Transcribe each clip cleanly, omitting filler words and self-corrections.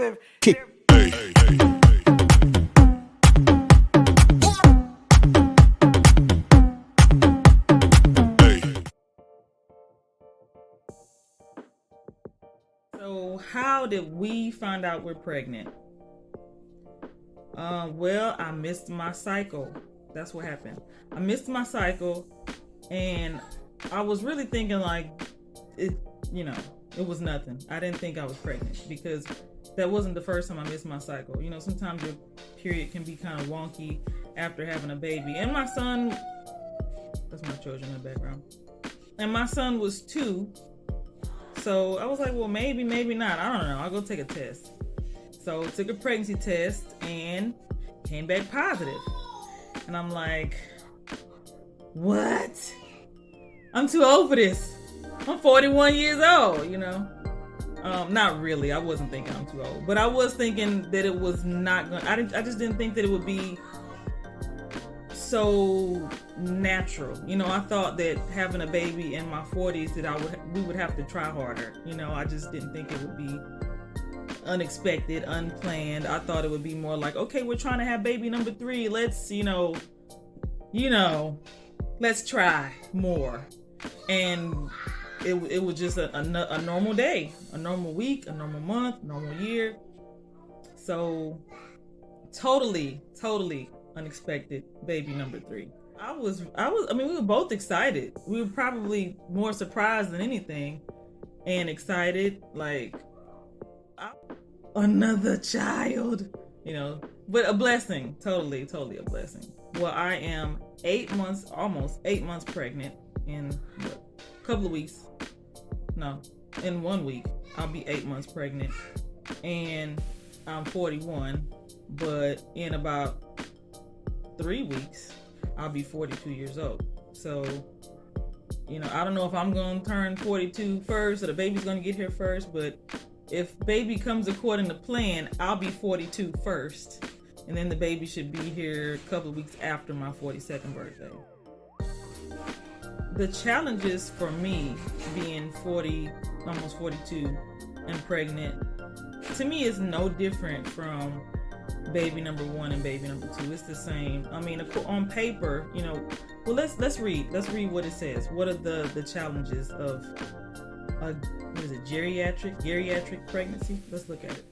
positive. So how did we find out we're pregnant? Well, I missed my cycle. That's what happened. I missed my cycle, and I was really thinking like, it was nothing. I didn't think I was pregnant because that wasn't the first time I missed my cycle. You know, sometimes your period can be kind of wonky after having a baby. And my son, that's my children in the background. And my son was 2. So I was like, well, maybe not. I don't know. I'll go take a test. So took a pregnancy test and came back positive. And I'm like, what? I'm too old for this. I'm 41 years old, you know. Not really. I wasn't thinking I'm too old. But I was thinking that it was not going to... I just didn't think that it would be so natural. You know, I thought that having a baby in my 40s that we would have to try harder. You know, I just didn't think it would be unexpected, unplanned. I thought it would be more like, okay, we're trying to have baby number 3. Let's, let's try more. And it was just a normal day, a normal week, a normal month, normal year. So totally unexpected baby number 3. I mean, we were both excited. We were probably more surprised than anything and excited, like, another child, but a blessing, totally a blessing. Well, I am almost 8 months pregnant in a couple of weeks. No, in 1 week, I'll be 8 months pregnant, and I'm 41, but in about 3 weeks, I'll be 42 years old. So, I don't know if I'm going to turn 42 first or the baby's going to get here first, but if baby comes according to plan, I'll be 42 first, and then the baby should be here a couple of weeks after my 42nd birthday. The challenges for me being 40, almost 42 and pregnant, to me is no different from baby number 1 and baby number 2. It's the same. I mean, on paper, well, let's read what it says. What are the challenges of geriatric pregnancy? Let's look at it.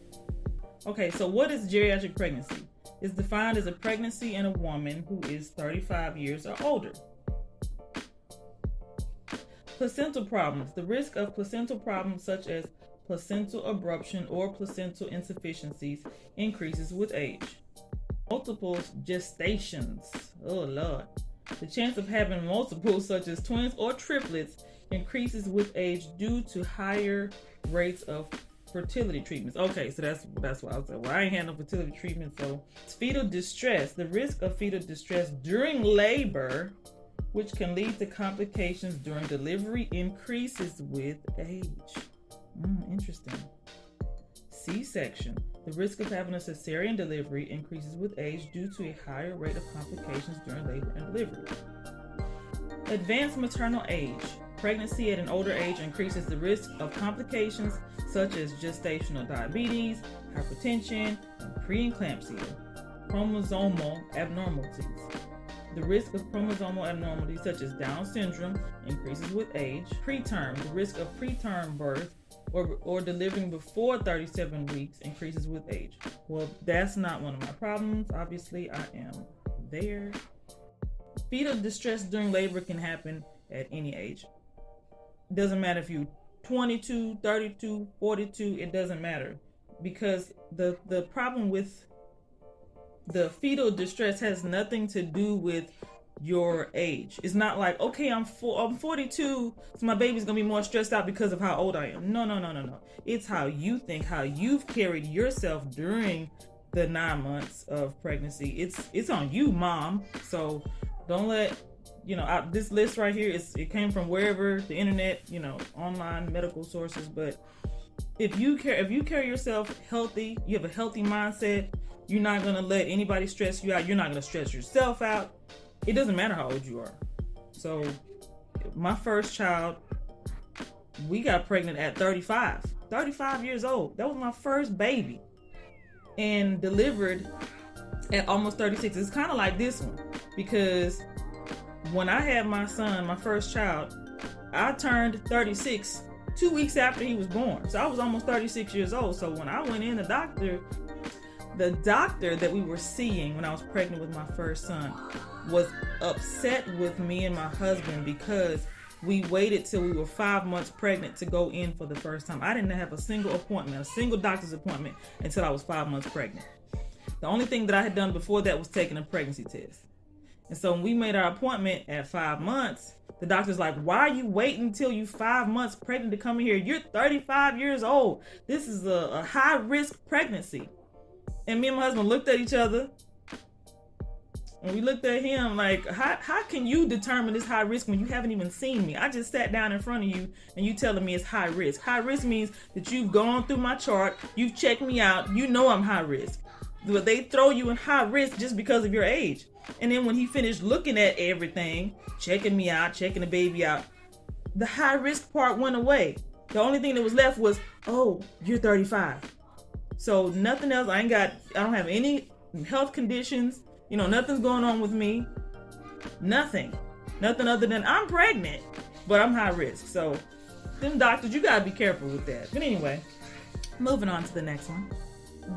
Okay, so what is geriatric pregnancy? It's defined as a pregnancy in a woman who is 35 years or older. Placental problems. The risk of placental problems such as placental abruption or placental insufficiencies increases with age. Multiple gestations. Oh Lord. The chance of having multiples such as twins or triplets increases with age due to higher rates of fertility treatments. Okay, so that's why I was like, well, I ain't had no fertility treatment. So it's fetal distress. The risk of fetal distress during labor, which can lead to complications during delivery, increases with age. Interesting. C-section. The risk of having a cesarean delivery increases with age due to a higher rate of complications during labor and delivery. Advanced maternal age. Pregnancy at an older age increases the risk of complications such as gestational diabetes, hypertension, and preeclampsia. Chromosomal abnormalities. The risk of chromosomal abnormalities such as Down syndrome increases with age. Preterm. The risk of preterm birth or delivering before 37 weeks increases with age. Well, that's not one of my problems. Obviously, I am there. Fetal distress during labor can happen at any age. Doesn't matter if you're 22, 32, 42, it doesn't matter. Because the problem with the fetal distress has nothing to do with your age. It's not like, okay, I'm 42, so my baby's gonna be more stressed out because of how old I am. No. It's how you think, how you've carried yourself during the 9 months of pregnancy. It's on you, mom. So don't let this list right here, it came from wherever, the internet, online medical sources. But if you carry yourself healthy, you have a healthy mindset, you're not gonna let anybody stress you out. You're not gonna stress yourself out. It doesn't matter how old you are. So my first child, we got pregnant at 35 years old. That was my first baby. and delivered at almost 36. It's kind of like this one, because when I had my son, my first child, I turned 36 2 weeks after he was born. So I was almost 36 years old. So when I went in, the doctor that we were seeing when I was pregnant with my first son was upset with me and my husband because we waited till we were 5 months pregnant to go in for the first time. I didn't have a single appointment, a single doctor's appointment, until I was 5 months pregnant. The only thing that I had done before that was taking a pregnancy test. And so when we made our appointment at 5 months, the doctor's like, why are you waiting until you 5 months pregnant to come in here? You're 35 years old. This is a high risk pregnancy. And me and my husband looked at each other, and we looked at him like, how can you determine this high risk when you haven't even seen me? I just sat down in front of you and you telling me it's high risk. High risk means that you've gone through my chart, you've checked me out, you know I'm high risk. But they throw you in high risk just because of your age. And then when he finished looking at everything, checking me out, checking the baby out, the high risk part went away. The only thing that was left was, oh, you're 35. So nothing else. I don't have any health conditions. Nothing's going on with me. Nothing other than I'm pregnant, but I'm high risk. So them doctors, you gotta be careful with that. But anyway, moving on to the next one.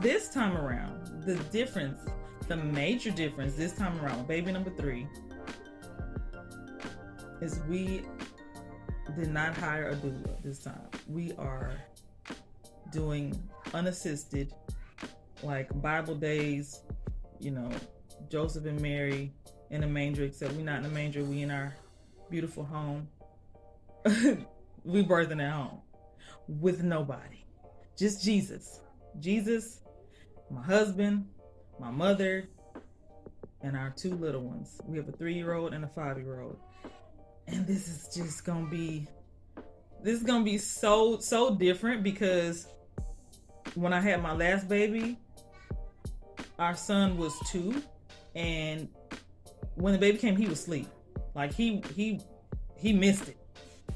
This time around, the major difference this time around with baby number 3 is we did not hire a doula this time. We are doing unassisted, like Bible days, Joseph and Mary in a manger, except we're not in a manger, we in our beautiful home. We birthing at home with nobody, just Jesus, my husband, my mother, and our 2 little ones. We have a 3-year-old and a 5-year-old. And this is just gonna be so different, because when I had my last baby, our son was 2, and when the baby came, he was asleep. Like he missed it,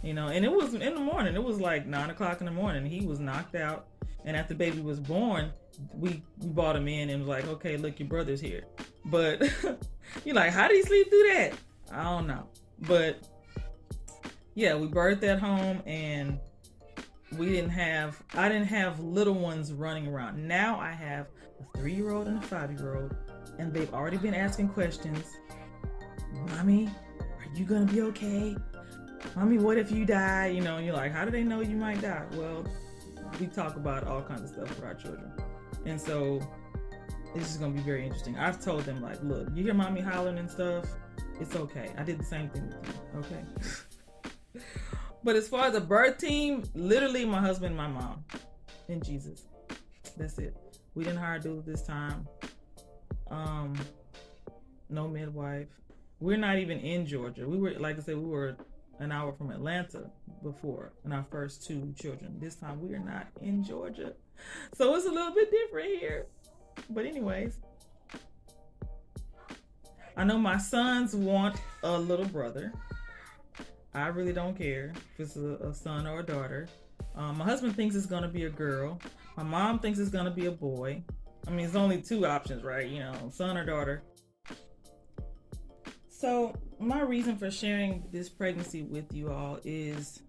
and it was in the morning. It was like 9 o'clock in the morning. He was knocked out. And after the baby was born, we brought him in and was like, okay, look, your brother's here. But you're like, how did he sleep through that? I don't know. But yeah, we birthed at home, and I didn't have little ones running around. Now I have a 3-year-old and a 5-year-old, and they've already been asking questions. Mommy, are you gonna be okay? Mommy, what if you die? And you're like, how do they know you might die? Well, we talk about all kinds of stuff with our children. And so this is going to be very interesting. I've told them, like, look, you hear mommy hollering and stuff, it's okay. I did the same thing with you, okay? But as far as a birth team, literally my husband, my mom, and Jesus. That's it. We didn't hire a doula this time. No midwife. We're not even in Georgia. We were, like I said, we were an hour from Atlanta before, and our first 2 children. This time we are not in Georgia, so it's a little bit different here. But anyways, I know my sons want a little brother. I really don't care if it's a son or a daughter. My husband thinks it's gonna be a girl. My mom thinks it's gonna be a boy. I mean, it's only 2 options, right? Son or daughter. So my reason for sharing this pregnancy with you all is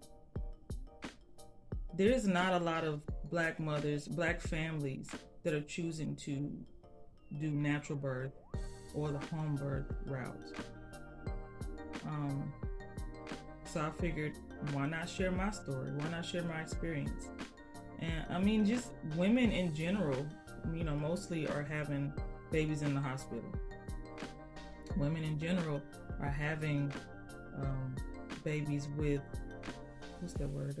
there's not a lot of Black mothers, Black families that are choosing to do natural birth or the home birth route. So I figured, why not share my story? Why not share my experience? And I mean, just women in general, mostly are having babies in the hospital. Women in general are having babies with, what's that word?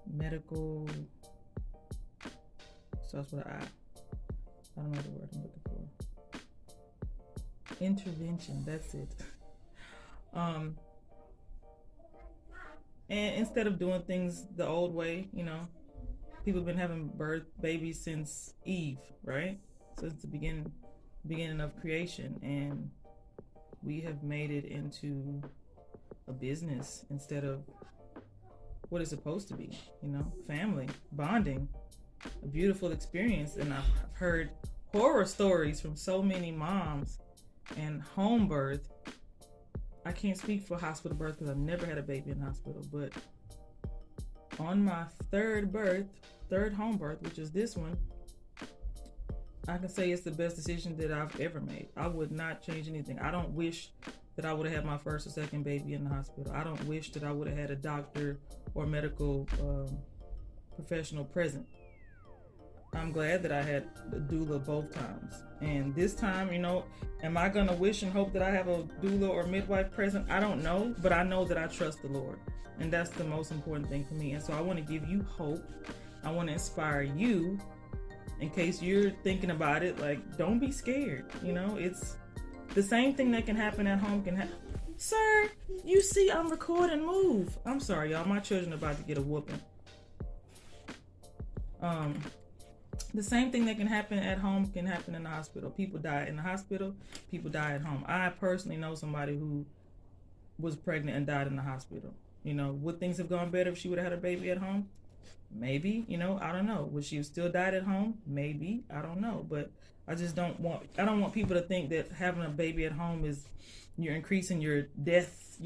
Medical, starts with an I. I don't know the word I'm looking for. Intervention, that's it. And instead of doing things the old way, people have been having babies since Eve, right? Since the beginning of creation, and we have made it into a business instead of what it's supposed to be, family, bonding. a beautiful experience. And I've heard horror stories from so many moms and home birth. I can't speak for hospital birth because I've never had a baby in hospital, but on my third home birth, which is this one, I can say it's the best decision that I've ever made. I would not change anything. I don't wish that I would have had my first or second baby in the hospital. I don't wish that I would have had a doctor or medical professional present. I'm glad that I had the doula both times. And this time, am I going to wish and hope that I have a doula or midwife present? I don't know, but I know that I trust the Lord. And that's the most important thing for me. And so I want to give you hope. I want to inspire you in case you're thinking about it. Like, don't be scared. It's the same thing that can happen at home can happen. Sir, you see I'm recording. Move. I'm sorry, y'all. My children are about to get a whooping. The same thing that can happen at home can happen in the hospital. People die in the hospital. People die at home. I personally know somebody who was pregnant and died in the hospital. Would things have gone better if she would have had a baby at home? Maybe, I don't know. Would she have still died at home? Maybe, I don't know. But I don't want people to think that having a baby at home is you're increasing your death,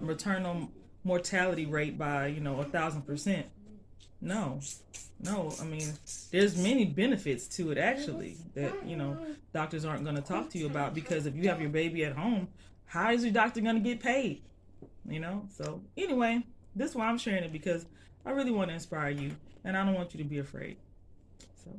maternal mortality rate by, 1,000%. No. I mean, there's many benefits to it actually that, doctors aren't going to talk to you about, because if you have your baby at home, how is your doctor going to get paid? So anyway, this is why I'm sharing it, because I really want to inspire you and I don't want you to be afraid. So